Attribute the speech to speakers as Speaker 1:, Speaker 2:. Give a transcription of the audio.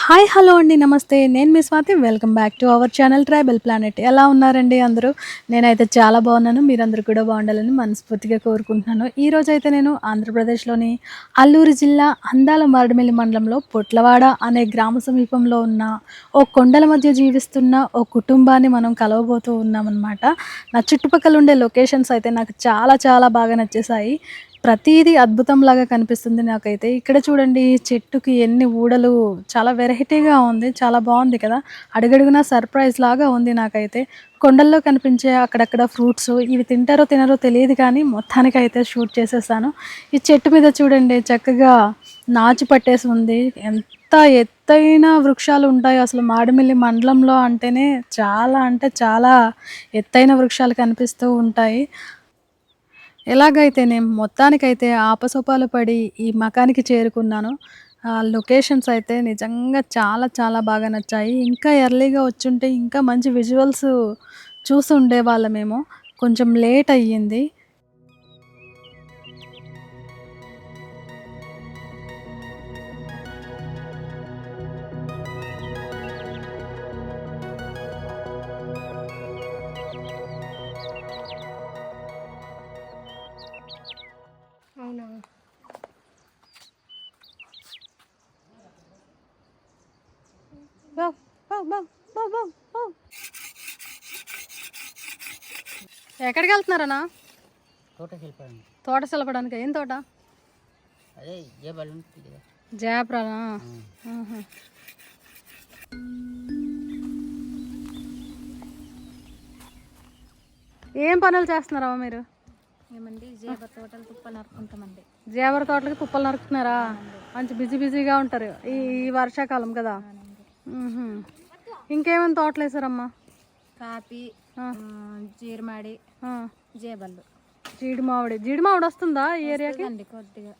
Speaker 1: Hi hello అండి నమస్తే నేను మీ Swathi welcome back to our channel tribal planet. ఎలా ఉన్నారండి అందరూ? నేనైతే చాలా బాగున్నాను. మీరందరూ కూడా బాగుండాలని మనస్ఫూర్తిగా కోరుకుంటున్నాను. ఈరోజు అయితే నేను ఆంధ్రప్రదేశ్లోని అల్లూరు జిల్లా అందాల మారేడుమిల్లి మండలంలో పొట్లవాడ అనే గ్రామ సమీపంలో ఉన్న ఓ కొండల మధ్య జీవిస్తున్న ఓ కుటుంబాన్ని మనం కలవబోతూ ఉన్నామన్నమాట. నా చుట్టుపక్కల ఉండే లొకేషన్స్ అయితే నాకు చాలా చాలా బాగా నచ్చేసాయి. ప్రతీదీ అద్భుతంలాగా కనిపిస్తుంది నాకైతే. ఇక్కడ చూడండి చెట్టుకి ఎన్ని ఊడలు, చాలా వెరైటీగా ఉంది. చాలా బాగుంది కదా! అడుగడుగునా సర్ప్రైజ్ లాగా ఉంది నాకైతే. కొండల్లో కనిపించే అక్కడక్కడ ఫ్రూట్స్ ఇవి తింటారో తినరో తెలియదు కానీ మొత్తానికైతే షూట్ చేసేసాను. ఈ చెట్టు మీద చూడండి చక్కగా నాచు పట్టేసి ఉంది. ఎంత ఎత్తైన వృక్షాలు ఉంటాయో అసలు మారేడుమిల్లి మండలంలో అంటేనే చాలా అంటే చాలా ఎత్తైన వృక్షాలు కనిపిస్తూ ఉంటాయి. ఎలాగైతేనేం మొత్తానికైతే ఆపసోపాలు పడి ఈ మకానికి చేరుకున్నాను. లొకేషన్స్ అయితే నిజంగా చాలా చాలా బాగా నచ్చాయి. ఇంకా ఎర్లీగా వచ్చుంటే ఇంకా మంచి విజువల్స్ చూసి ఉండేవాళ్ళమేమో. కొంచెం లేట్ అయ్యింది.
Speaker 2: అవునా?
Speaker 1: Wow! Wow! Wow! Wow! Wow! Wow! ఎక్కడికెళ్తున్నారన్నా?
Speaker 3: తోటకి వెళ్ళిపోయాను.
Speaker 1: తోట సెలపడానికి. ఏం తోట?
Speaker 3: అదే ఏ బళ్ళు ఉంటుంది కదా.
Speaker 1: జాబ్రానా? ఆహా! ఏం పనులు చేస్తున్నారమ్మా మీరు?
Speaker 2: ఏమండి జేబర్ తోటలు తుప్పలు నరుకుంటామండి.
Speaker 1: జేవర తోటలకి తుప్పలు నరుకుతున్నారా? మంచి బిజీగా ఉంటారు ఈ ఈ వర్షాకాలం కదా. మ్హూ. ఇంకేమైనా తోటలు వేసారమ్మా?
Speaker 2: కాపీ, జీరమాడి, జేబళ్ళు.
Speaker 1: జీడి మామిడి వస్తుందా ఈ ఏరియాకి?
Speaker 2: అండి కొద్దిగా.